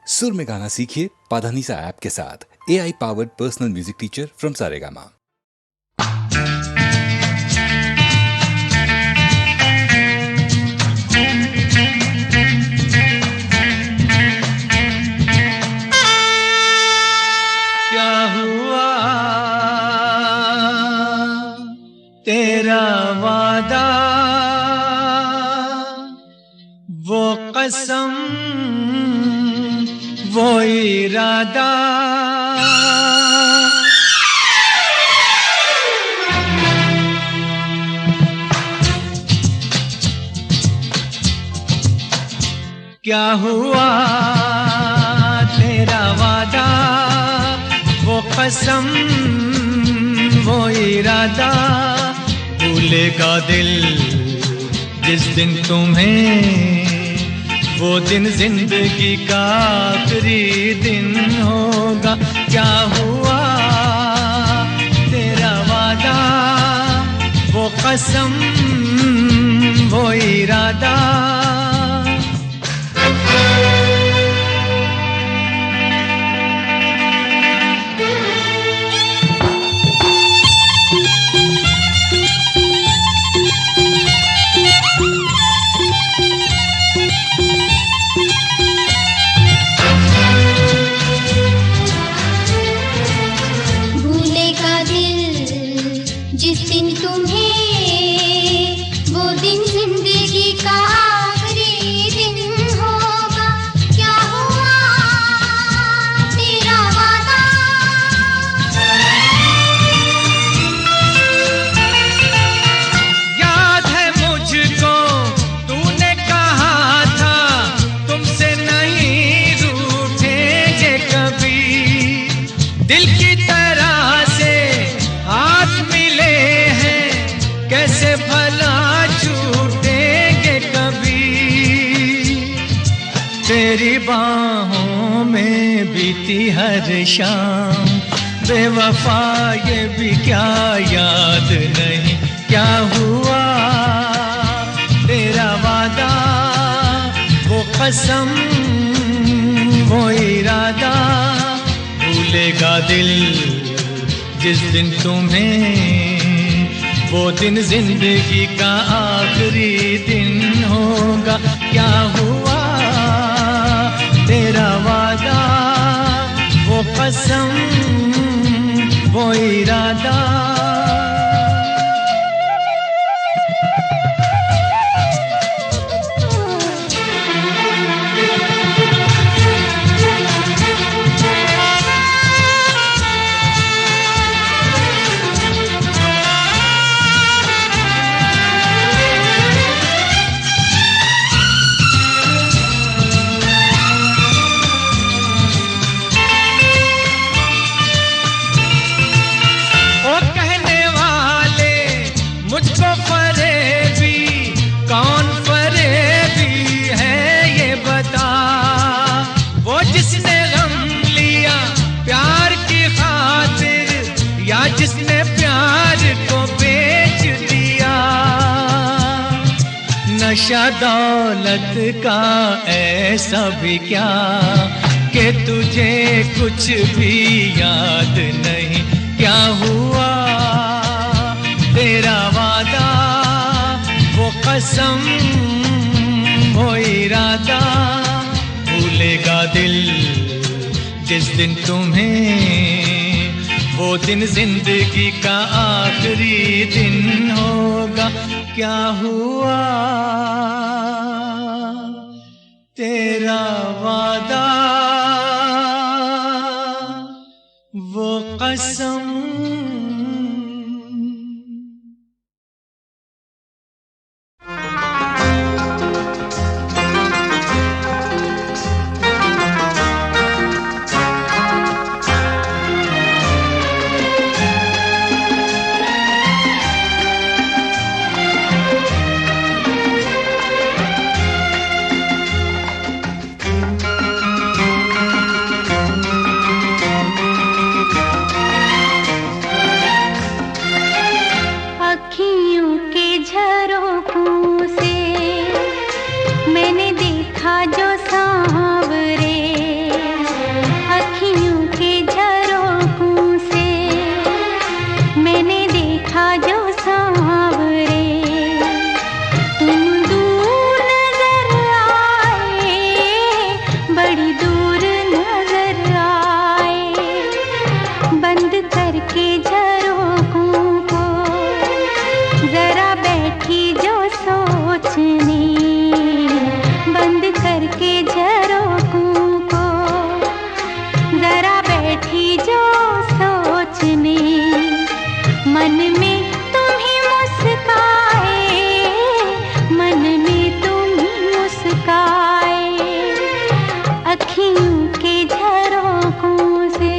सुर में गाना सीखिए पाधानीसा ऐप के साथ। AI powered personal music teacher from Saregama. क्या हुआ तेरा वादा, वो कसम, वो इरादा, क्या हुआ तेरा वादा, वो कसम, वो इरादा, भूलेगा दिल जिस दिन तुम्हें, वो दिन जिंदगी का आखिरी दिन होगा। क्या हुआ तेरा वादा, वो कसम, वो इरादा। तेरी बाहों में बीती हर शाम, बेवफा ये भी क्या याद नहीं। क्या हुआ तेरा वादा, वो कसम, वो इरादा, भूलेगा दिल जिस दिन तुम्हें, वो दिन जिंदगी का आखिरी दिन होगा। क्या हुआ तेरा वादा, वो कसम, वो इरादा। जिसने प्यार को बेच दिया, नशा दौलत का ऐसा भी क्या कि तुझे कुछ भी याद नहीं। क्या हुआ तेरा वादा, वो कसम, वो इरादा, भूलेगा दिल जिस दिन तुम्हें, वो दिन जिंदगी का आखिरी दिन होगा। क्या हुआ तेरा वादा, वो कसम। बड़ी दूर नजर आए, बंद करके झरोखों को जरा बैठी जो सोचने, बंद करके झरोखों को जरा बैठी जो सोचने, मन में तुम ही मुस्काए, मन में तुम ही मुस्काए, अखियों के झरोखों से।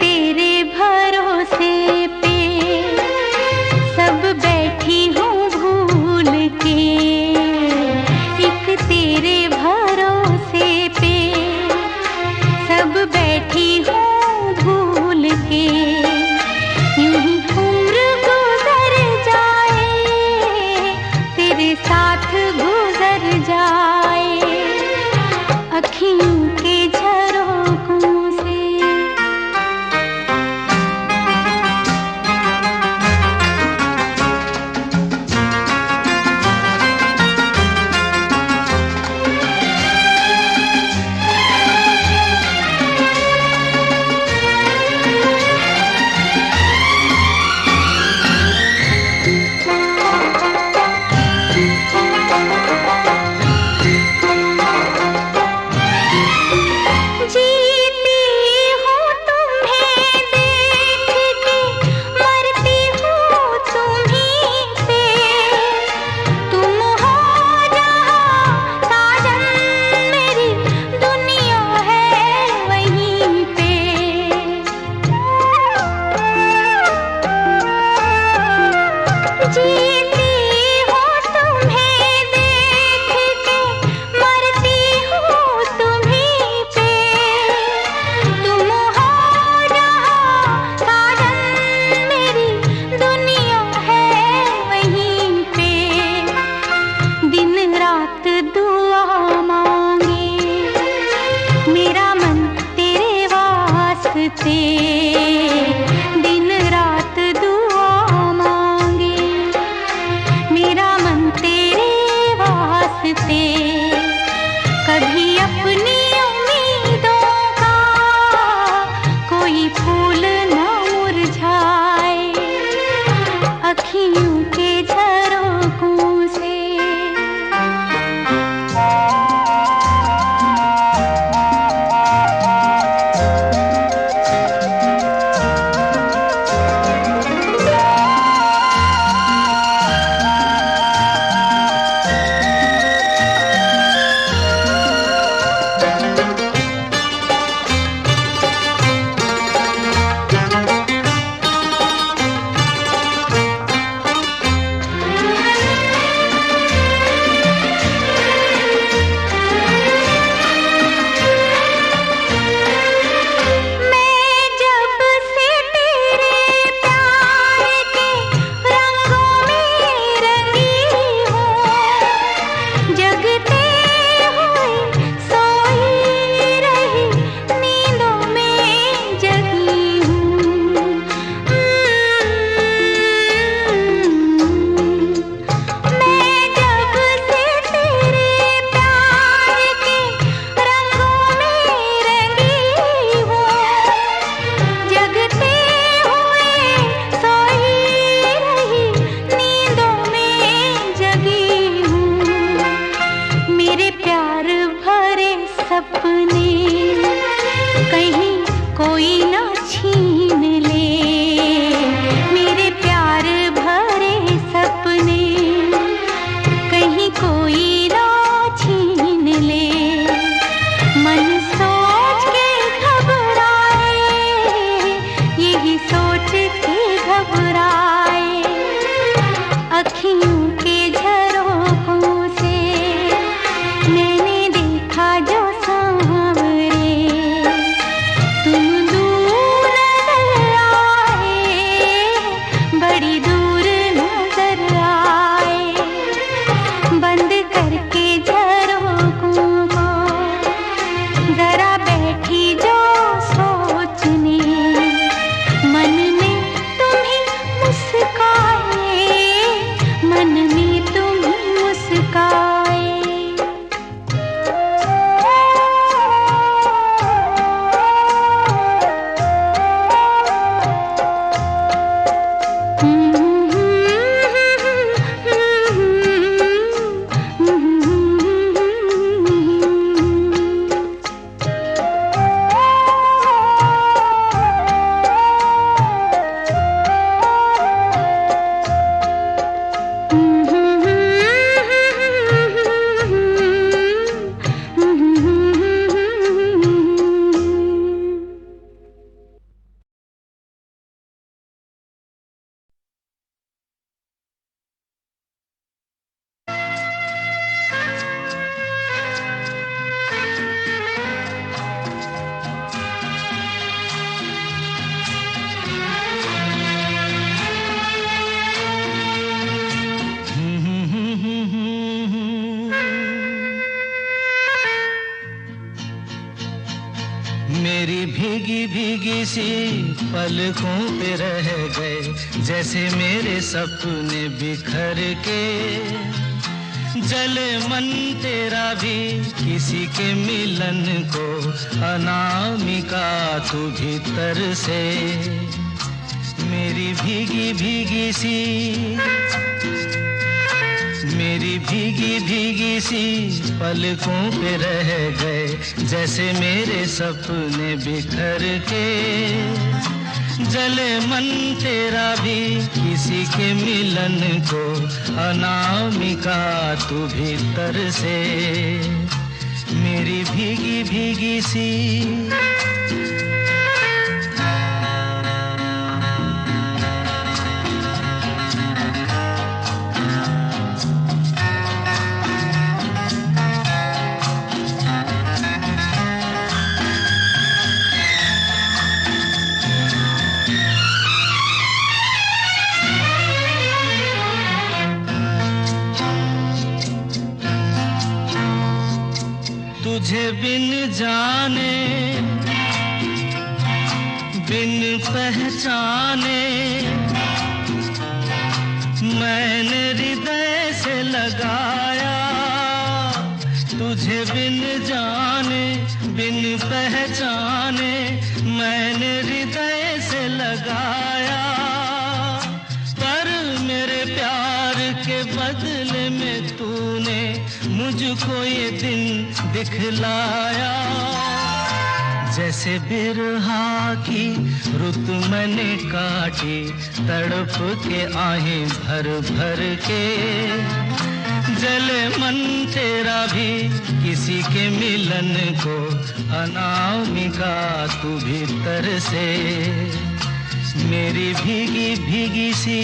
तेरे भरोसे पे सब बैठी हूँ भूल के, एक तेरे भरोसे पे सब बैठी हूँ भूल के, यूं ही उम्र गुजर जाए, तेरे साथ गुजर जाए, अखियों के झरोखों से। दिन रात दुआ मांगे, मेरा मन तेरे वास्ते, कभी अपनी उम्मीदों का कोई फूल न मुरझाए, अखियों के झरोखों से। मेरी भीगी भीगी सी पलकों पे रह गए जैसे मेरे सपने बिखर के। जले मन तेरा भी किसी के मिलन को, अनामिका तू भीतर से। मेरी भीगी भीगी सी, मेरी भीगी भीगी सी पलकों पे रह गए जैसे मेरे सपने बिखर के। जले मन तेरा भी किसी के मिलन को, अनामिका तू भीतर से। मेरी भीगी भीगी सी। तुझे बिन जाने बिन पहचाने मैंने हृदय से लगाया। तुझे बिन जाने बिन पहचाने मैंने हृदय से लगाया। पर मेरे प्यार के बदले में तूने मुझको ये दिन दिखलाया। जैसे बिरहा की रुत मैंने काटी, तड़प के आहें भर भर के। जले मन तेरा भी किसी के मिलन को, अनामिका तू भीतर से। मेरी भीगी भीगी सी।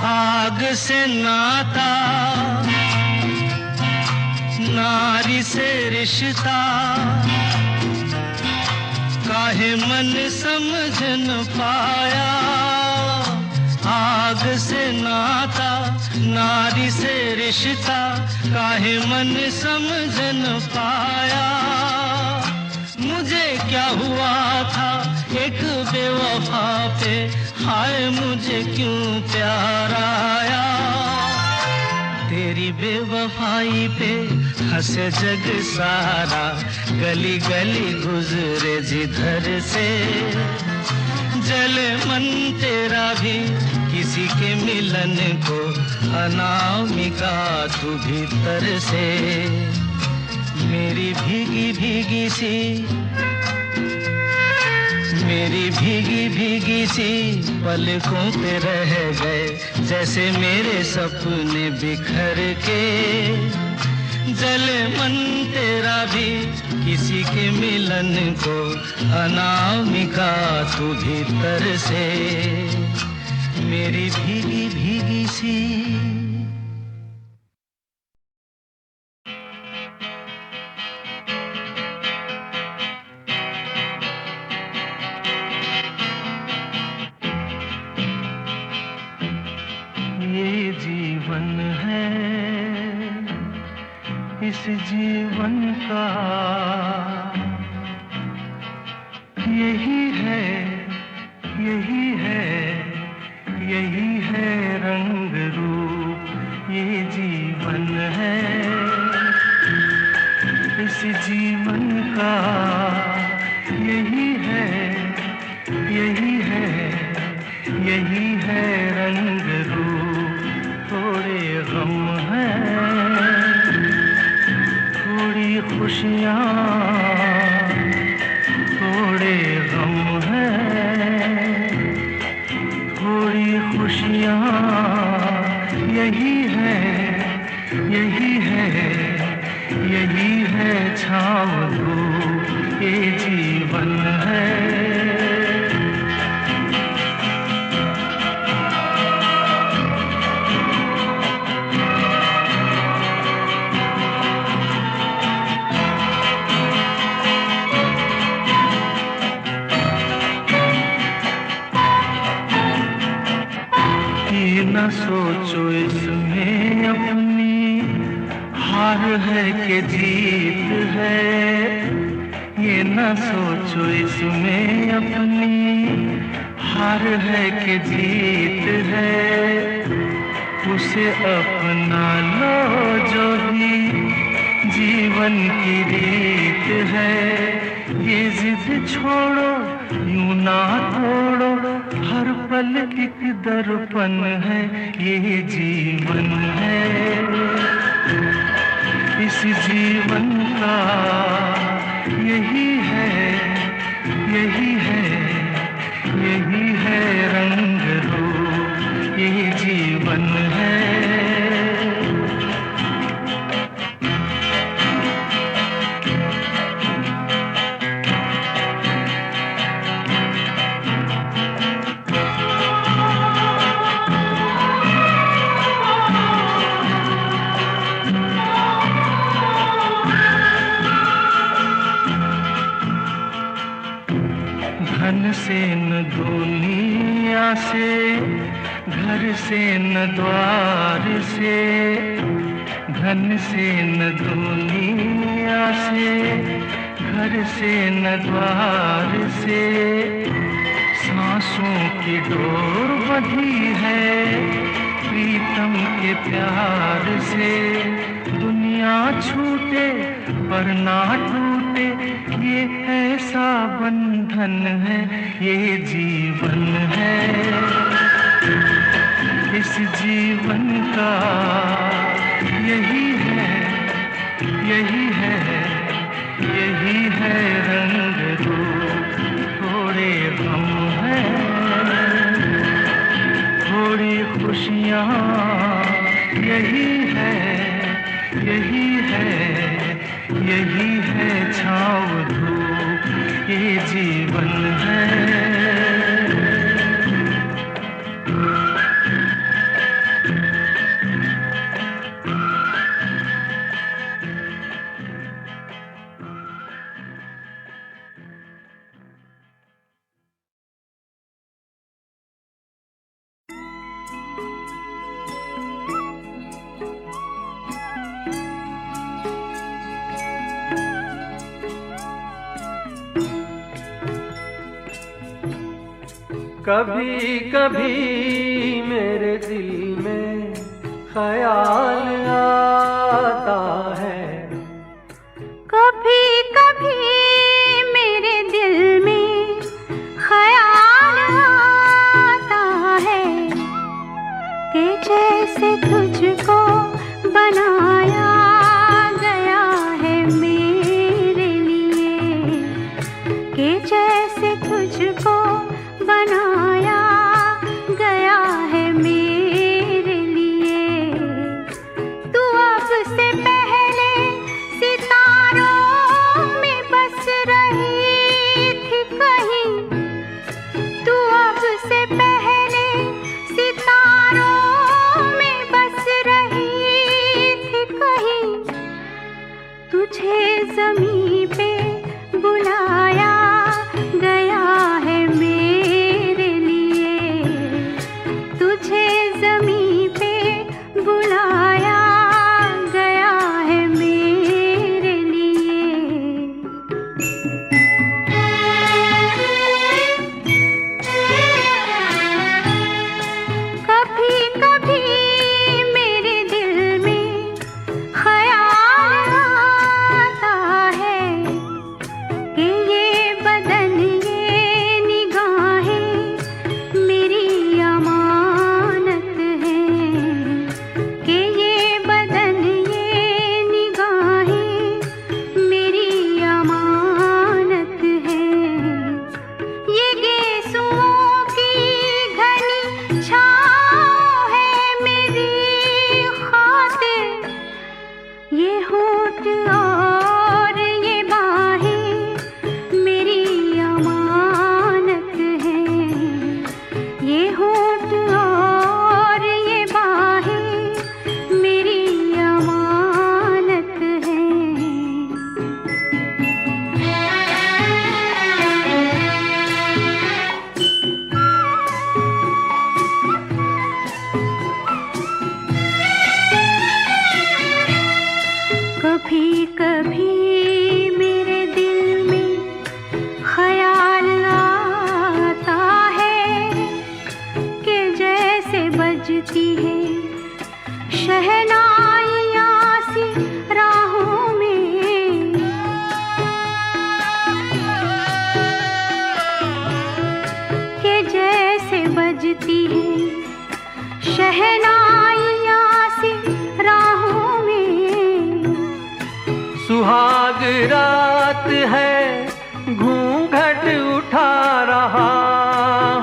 आग से नाता, नारी से रिश्ता, काहे मन समझ न पाया। आग से नाता, नारी से रिश्ता, काहे मन समझ न पाया। मुझे क्या हुआ था एक बेवफा पे, हाय मुझे क्यों प्यार आया। तेरी बेवफाई पे हंसे जग सारा, गली गली गुजरे जिधर से। जले मन तेरा भी किसी के मिलन को, अनामिका तू भीतर से। मेरी भीगी भीगी सी, मेरी भीगी भीगी सी पलकों पे रह गए जैसे मेरे सपने बिखर के। जले मन तेरा भी किसी के मिलन को, अनामिका तू भीतर से। मेरी भीगी भीगी सी। ये जीवन है, इस जीवन का यही है, यही है, यही है रंग रूप। ये जीवन है, इस जीवन का यही है, यही है, यही है रंग रूप। थोड़े गम हैं, थोड़ी खुशियाँ, थोड़े गम हैं, थोड़ी खुशियाँ। यही है, यही है, यही है छाँव धूप। ये जीवन है। सोचो इसमें अपनी हार है कि जीत है, ये न सोचो इसमें अपनी हार है कि जीत है। उसे अपना लो जो भी जीवन की रीत है, ये जिद छोड़ो यूं ना तोड़ो, हर पल एक दर्पण है, ये जीवन है। इस जीवन का यही है, यही है, यही है रंग रूप, ये जीवन है। धन से न दुनिया से, घर से न द्वार से, धन से न दुनिया से, घर से न द्वार से, सांसों की डोर बंधी है प्रीतम के प्यार से। दुनिया छूटे पर ना टूटे, ये ऐसा बंधन है, ये जीवन है। इस जीवन का यही है, यही है, यही है रंग रूप। थोड़े गम हैं, थोड़ी खुशियाँ, यही है, यही है, यही है छाँव धूप, ये जीवन है। कभी कभी मेरे दिल में ख्याल आता है, कभी कभी मेरे दिल में ख्याल आता है कि जैसे तुझको बनाया गया है मेरे लिए, कि जैसे तुझको बनाया गया है मेरे लिए। तू अब से पहले सितारों में बस रही थी कहीं, तू अब से पहले सितारों में बस रही थी कहीं। तुझे ज़मीं पे बुलाया गया है मेरे लिए, तुझे ज़मीं पे बुलाया गया है मेरे लिए। कभी कभी मेरे दिल में ख्याल आता है कि शहनाइयाँ सी राहों में। सुहाग रात है घूंघट उठा रहा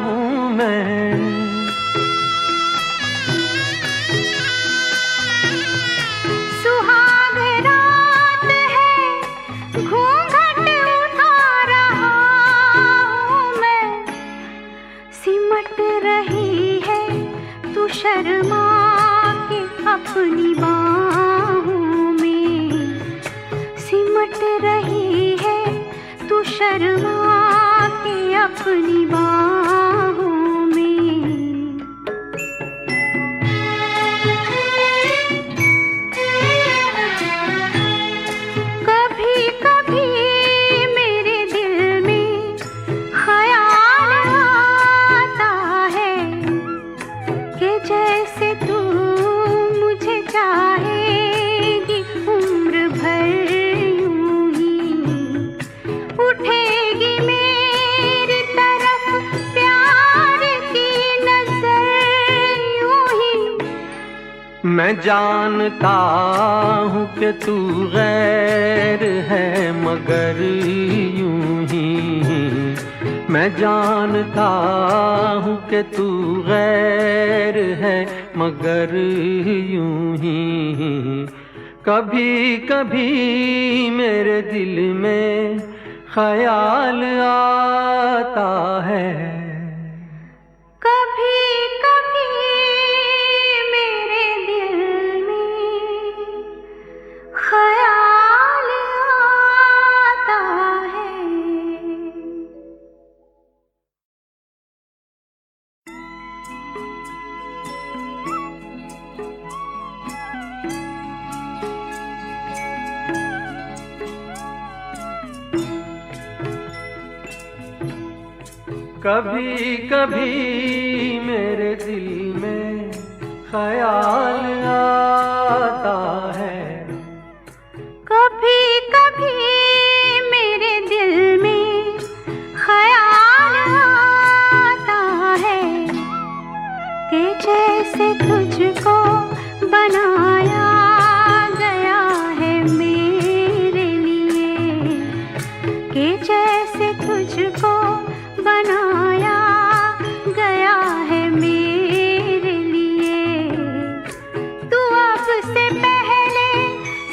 हूँ मैं। सुहाग रात है घूंघट उठा रहा हूँ मैं। सिमट रही है तू शर्मा के अपनी बाहों में। सिमट रही है तू शर्मा के अपनी बाहों में। कभी कभी मेरे दिल में ख्याल आता है कि जैसे तू मुझे चाहेगी उम्र भर यूं ही। उठेगी मेरी तरफ प्यार की नजर यूं ही। मैं जानता हूँ कि तू गैर है मगर यूं ही। मैं जानता हूँ कि तू गैर है मगर यूं ही। कभी कभी मेरे दिल में ख्याल आता है। कभी कभी मेरे दिल में ख्याल आता है। कभी कभी मेरे दिल में ख्याल आता है। कभी कभी मेरे दिल में ख्याल आता है कि जैसे तुझको बनाया गया है मेरे लिए। कि जैसे तुझको बनाया गया है मेरे लिए। तू अब से पहले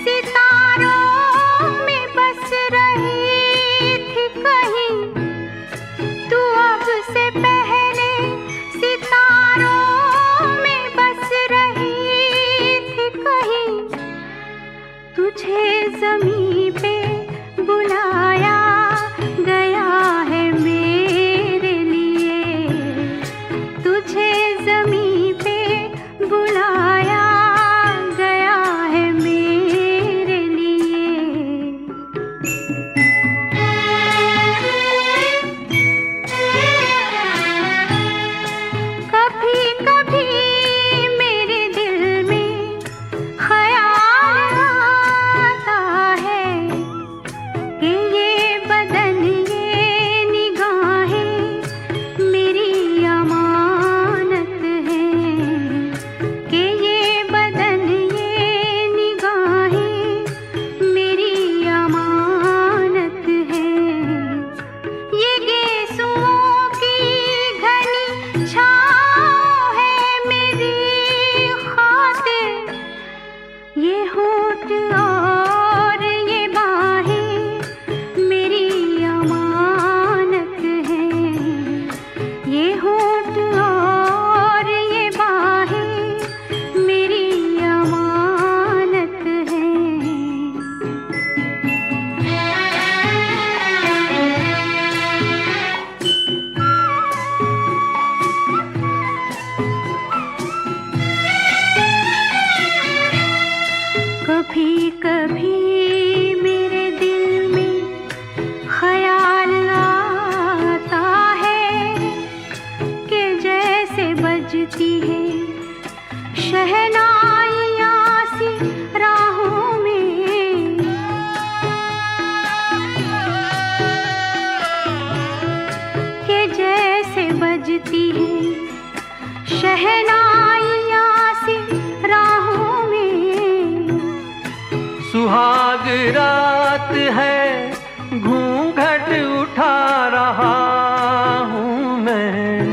सितारों में बस रही थी कहीं। तू अब से पहले सितारों में बस रही थी कहीं। तुझे ज़मीं पे बुलाया गया है मेरे लिए। तुझे ज़मीं पे बुलाया गया है मेरे लिए। कभी कभी मेरे दिल में ख्याल आता है कि ये बदन ये निगाहें मेरी अमानत हैं। कि ये बदन ये निगाहें मेरी अमानत हैं। ये गेसुओं की घनी छाँव है मेरी खातिर। ये होठ और ये बाहें मेरी अमानत हैं। ये होठ और ये बाहें मेरी अमानत हैं। कभी कभी मेरे दिल में ख्याल आता है कि जैसे बजती है शहनाइयाँ सी राहों में। कि जैसे बजती है शहनाइयाँ रात है, घूंघट उठा रहा हूँ मैं।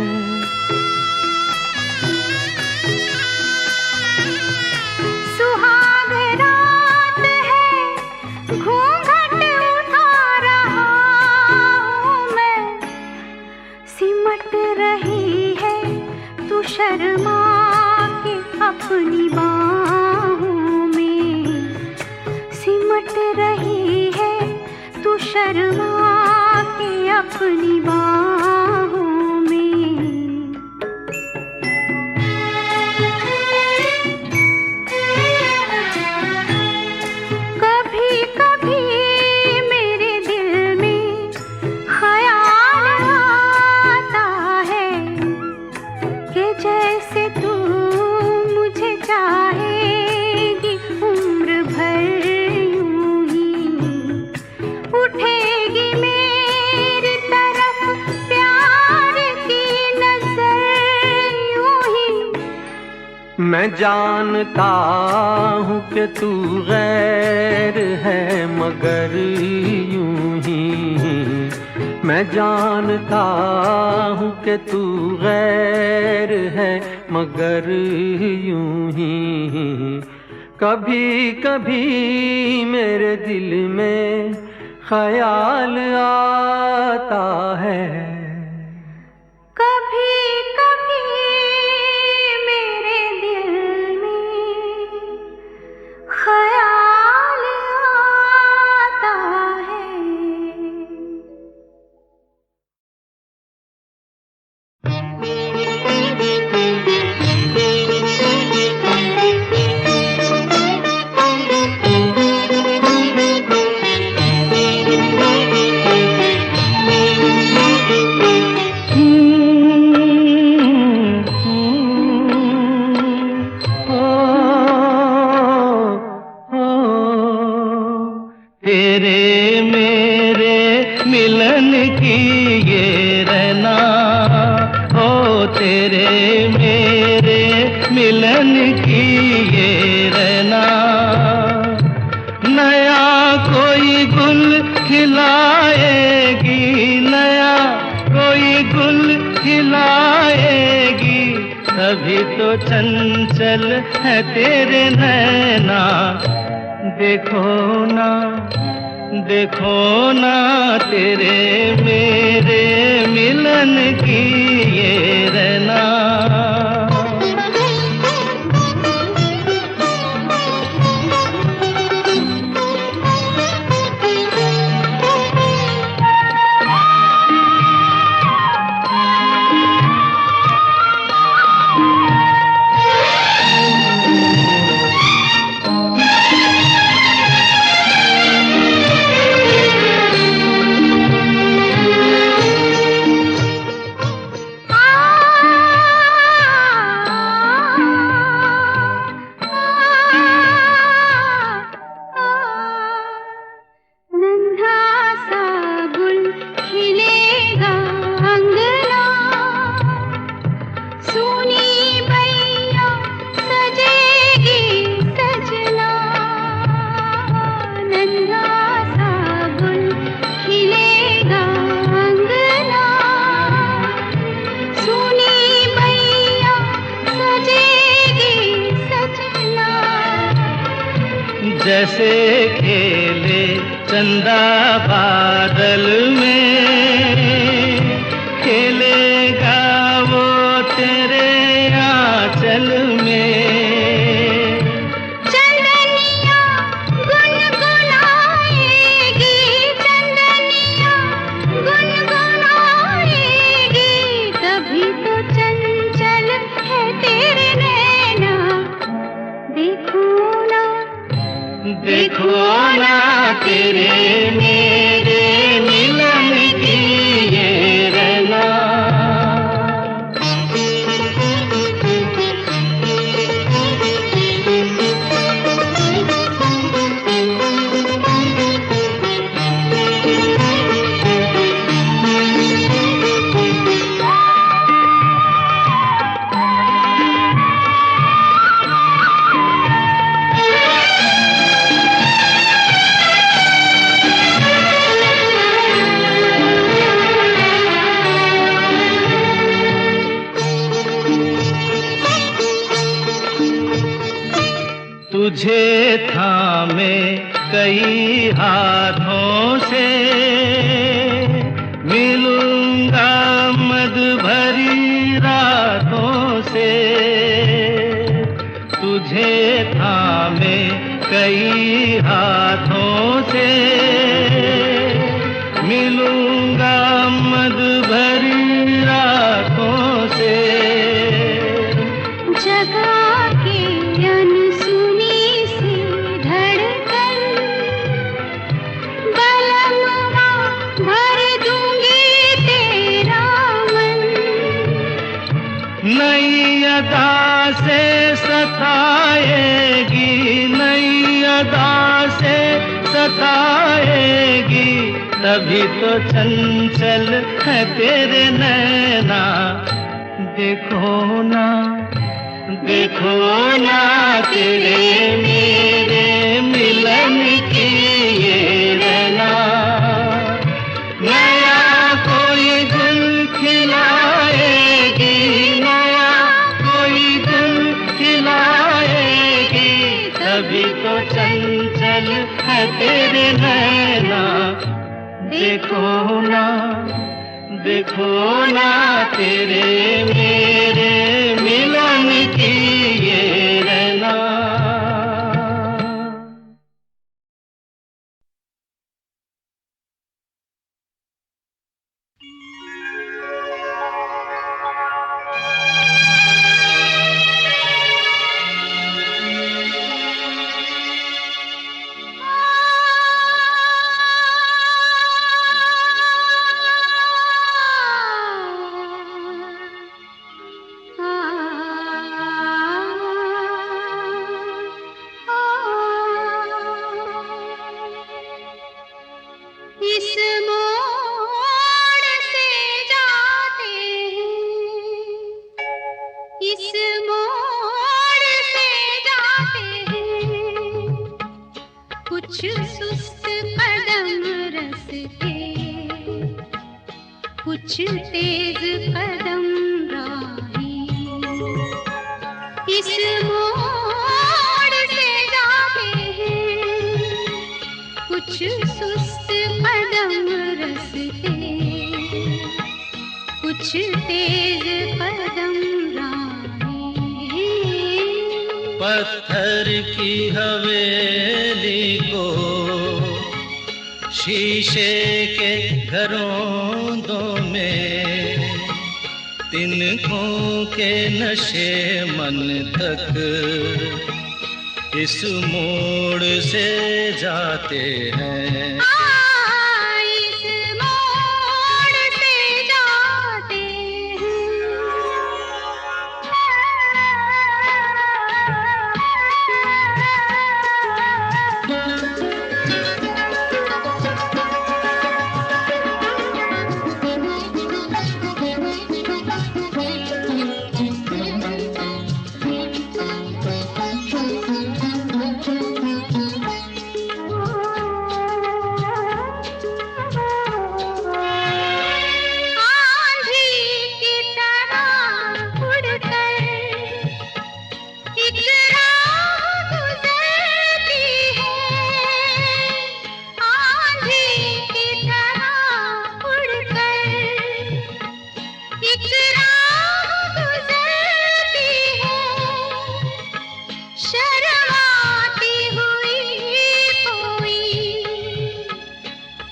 सुहाग रात है, घूंघट उठा रहा हूँ मैं। सिमट रही है तू शर्मा के अपनी बाहों में। सिमट रही है तू शर्मा के अपनी बाहों में। कभी कभी मेरे दिल में ख्याल आता है कि जैसे तू मुझे चाहेगी उम्र भर यूं ही। उठेगी मेरी तरफ प्यार की नजर यूं ही। मैं जानता हूँ कि तू गैर है मगर यूं ही। मैं जानता हूँ कि तू गैर है मगर यूं ही। कभी कभी मेरे दिल में ख्याल आता है। कभी कभी मेरे दिल में ख्याल आता है। तेरे मेरे मिलन की ये रहना, ओ तेरे मेरे मिलन की ये रहना। नया कोई गुल खिलाएगी, नया कोई गुल खिलाएगी, तभी तो चंचल है तेरे नैना। देखो ना, देखो ना तेरे मेरे मिलन की ये रहना। जैसे खेले चंदा बादल में, खेलेगा वो तेरे आंचल में। चंदनिया गुनगुनाएगी, चंदनिया गुनगुनाएगी, तभी तो चंचल है तेरे नैना। देखो ना, देखो ना तेरे मेरे तुझे थामे कई हाथों से, मिलूंगा मद भरी रातों से। तुझे थामे कई हाथों से, मिलूंगा मद भरी रातों से। जगा के अनसुनी सी धड़कन, बलमवा भर दूंगी तेरा मन। नई अदा से सताएगी, नई अदा से सताएगी, तभी तो चंचल है तेरे नैना। देखो ना, देखो ना तेरे मेरे मिलन की ये रहना। नया कोई गुल खिलाएगी, नया कोई गुल खिलाएगी, तभी तो चंचल है तेरे नैना। देखो ना, देखो ना तेरे मेरे मिलन की ये रहना। इस मोड़ से जाते हैं, इस मोड़ से जाते हैं, कुछ सुस्त कदम रस्ते, कुछ तेज कदम राही। इस मोड़ से जाते हैं, कुछ सुस्त कदम रस्ते, कुछ तेज कदम राही। पत्थर की हवेली को शीशे के घरों में, तिनकों के नशे मन तक इस मोड़ से जाते हैं। इस मोड़ से जाते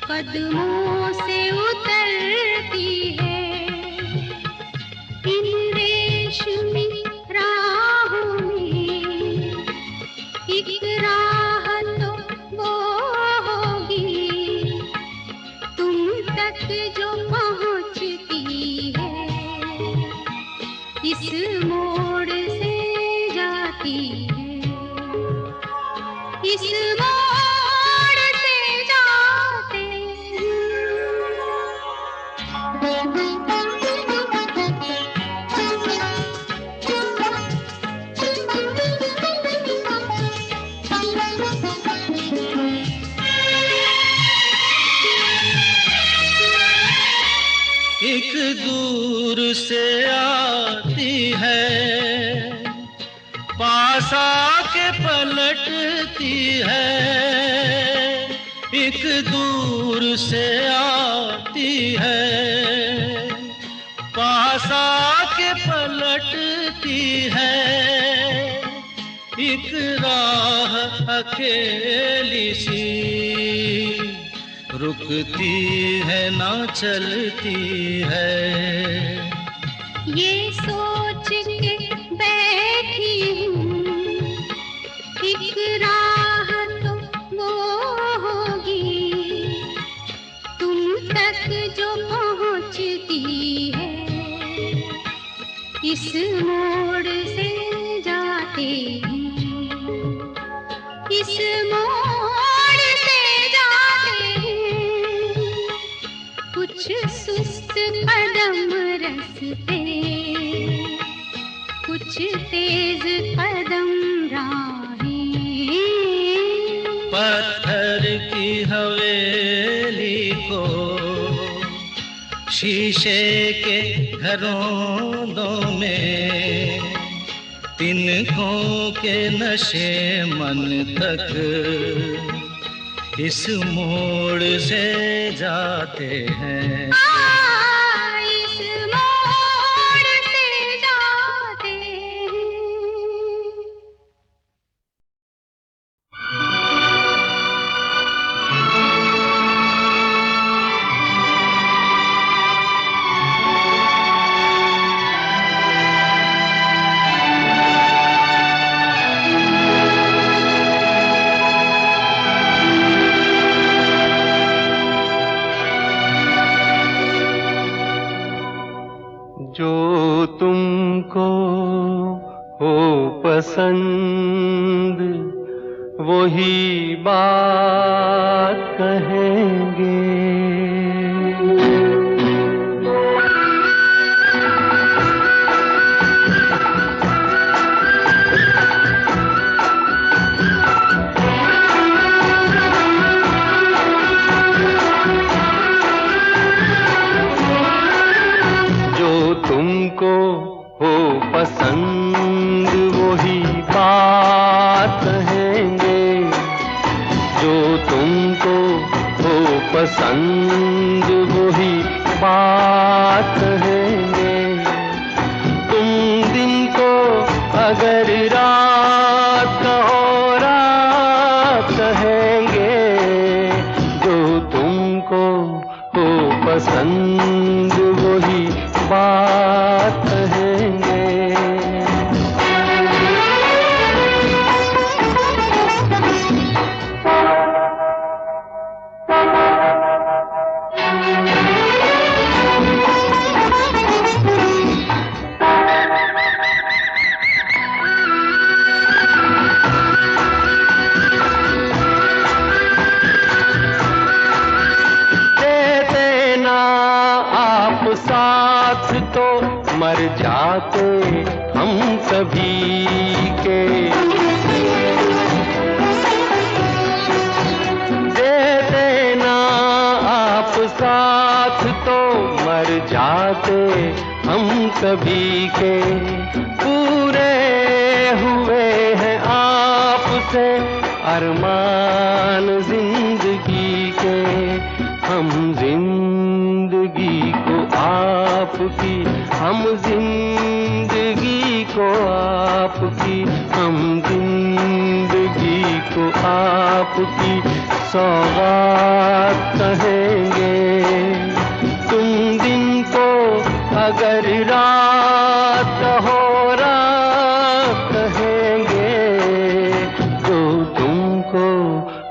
कदमों से उतरती है इन रेशमी राहों में। एक राह तो वो होगी तुम तक जो पहुंचती है, इस मोड़ से जाती है, इस मोड़ से जाते एक दूर से आती है, पास आके पलटती है, एक दूर से आती है, पास आके पलटती है, एक राह अकेली सी, रुकती है ना चलती है। ये सोच के बैठी हूँ, एक राह तो वो होगी तुम तक जो पहुँचती है, इस मोड़ से जाते हैं, इस मोड़ से जाते हैं, कुछ सुस्त कदम रस्ते, कुछ तेज कदम राहें। पत्थर की हवेली को शीशे के घरों में, तिनकों के नशे मन तक इस मोड़ से जाते हैं। इस मोड़ से जाते हैं। जो तुमको हो पसंद वही बात कहेंगे। तुमको हो पसंद वही बात कहेंगे, जो तुमको हो पसंद वही बात कहेंगे। तुम दिन को अगर रात कहो रात कहेंगे, जो तुमको हो पसंद वही बात कहेंगे। साथ तो मर जाते हम सभी के, दे देना आप साथ तो मर जाते हम सभी के। पूरे हुए हैं आपसे अरमान जिंदगी के, हम जिंदगी को आपकी, हम जिंदगी को आपकी, हम जिंदगी को आपकी सौगात कहेंगे। तुम दिन को अगर रात हो रात कहेंगे, जो तुमको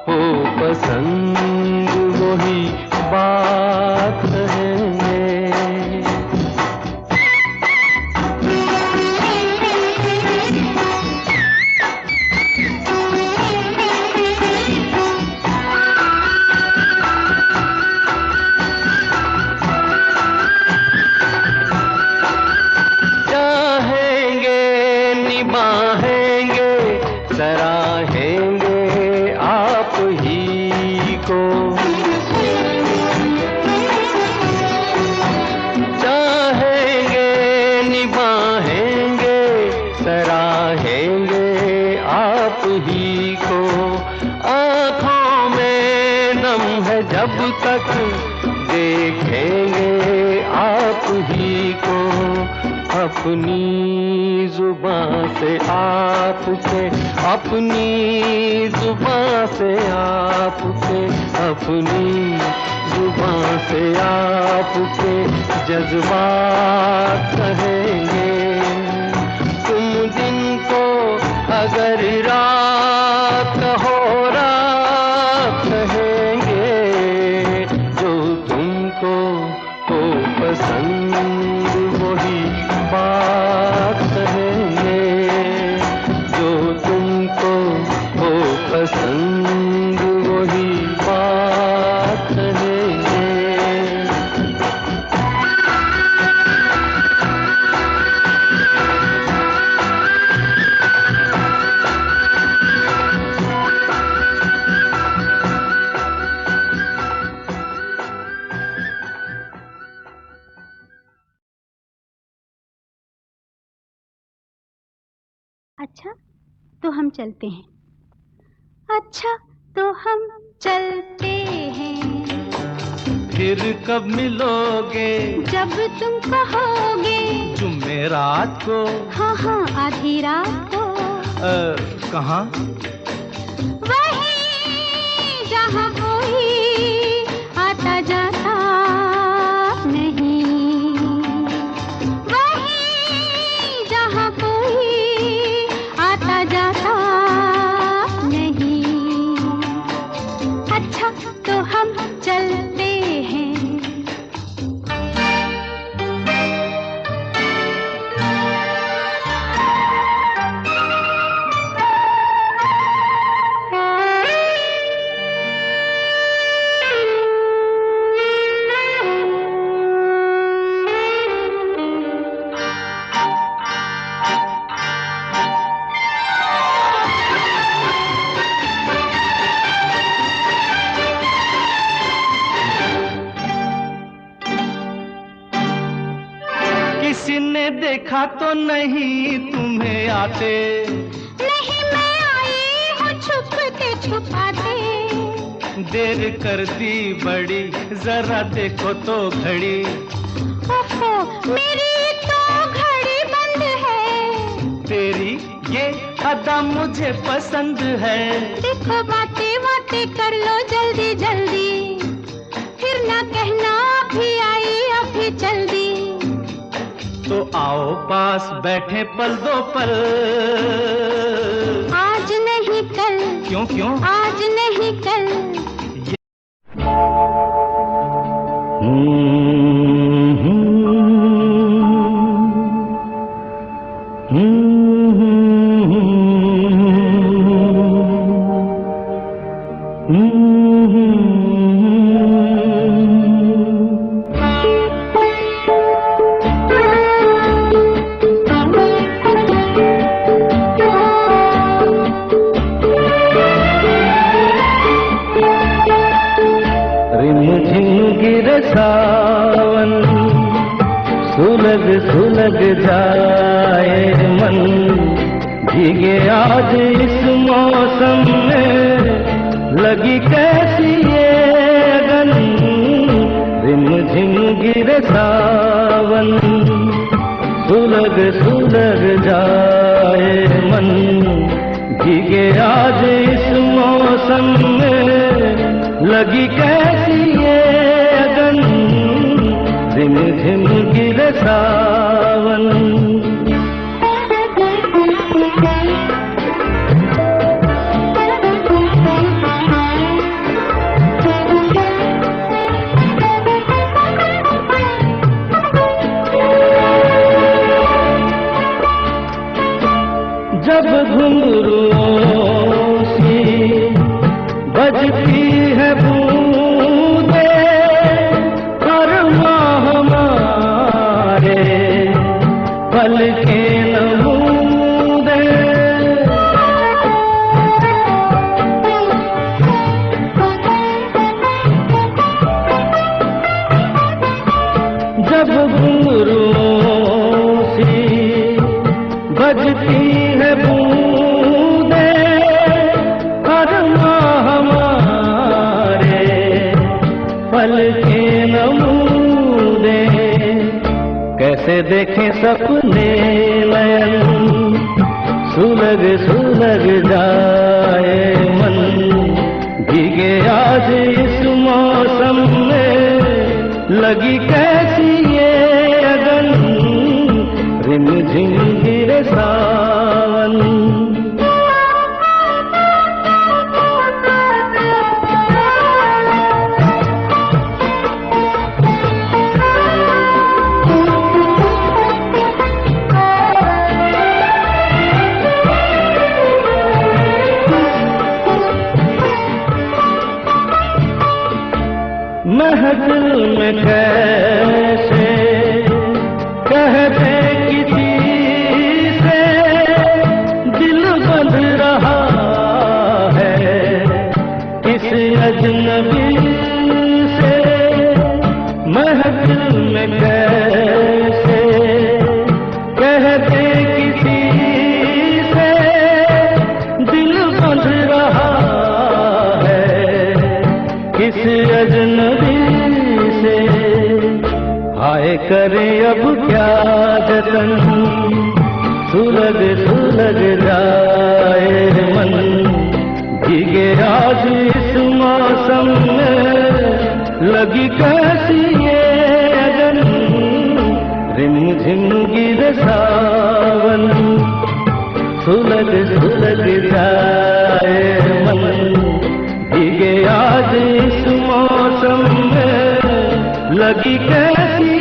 हो पसंद वही बात कहेंगे। तक देखेंगे आप ही को, अपनी जुबान से आपके, अपनी जुबान से आपके, अपनी जुबान से आपके जज्बात कहेंगे। तुम दिन को अगर रात हो रात कहेंगे, जो तुमको हो पसंद वही बात कहेंगे, जो तुमको हो पसंद वही बात कहेंगे। अच्छा तो हम चलते हैं, अच्छा तो हम चलते हैं। फिर कब मिलोगे? जब तुम कहोगे। जुमेरात को? हाँ हाँ आधी रात को। कहाँ? वहीं जहाँ कोई आता जाता नहीं, वहीं जहाँ कोई आता जाता नहीं। अच्छा तो हम चलते हैं। किसी ने देखा तो नहीं तुम्हें आते? नहीं मैं आई हूँ छुप के छुपाते। देर कर दी बड़ी, जरा देखो तो घड़ी। ओहो मेरी तो घड़ी बंद है। तेरी ये अदा मुझे पसंद है। देखो बातें बातें कर लो जल्दी जल्दी, फिर ना कहना अभी आई अभी जल्दी। तो आओ पास बैठे पल दो पल। आज नहीं कल। क्यों क्यों? आज नहीं कल। सावन सुलग सुलग जाए मन, भीगे आज इस मौसम में लगी कैसी ये अगन। रिम झिम गिरे सावन सुलग सुलग जाए मन, भीगे आज इस मौसम में लगी कैसी ये अगन। रिम झिम गिरे सावन। जब घुंघरुओं सी बजती है बूंदे, हर माह हमारे पल के नमूदे। जब घुंघरुओं सी बजती है बूंदे, हर माह हमारे आंखें नमूने, कैसे देखें सपने नयन, सुलग सुलग जाए मन, भीगे आज इस मौसम में, लगी कैसी ये अगन, रिमझिम गिरे सावन। महफिल में कैसे कह दे किसी से, दिल बंध रहा है किस अजनबी से। महफिल में कैसे कह दे किसी से, दिल बंध रहा है किस अजनबी से। हाय करे अब क्या जतन, सुलग सुलग जाए मन, भीगे आज इस मौसम में, लगी कैसी ये अगन, रिमझिम गिरे सावन। सुलग सुलग जाए मन, भीगे आज इस मौसम में, लगी कैसी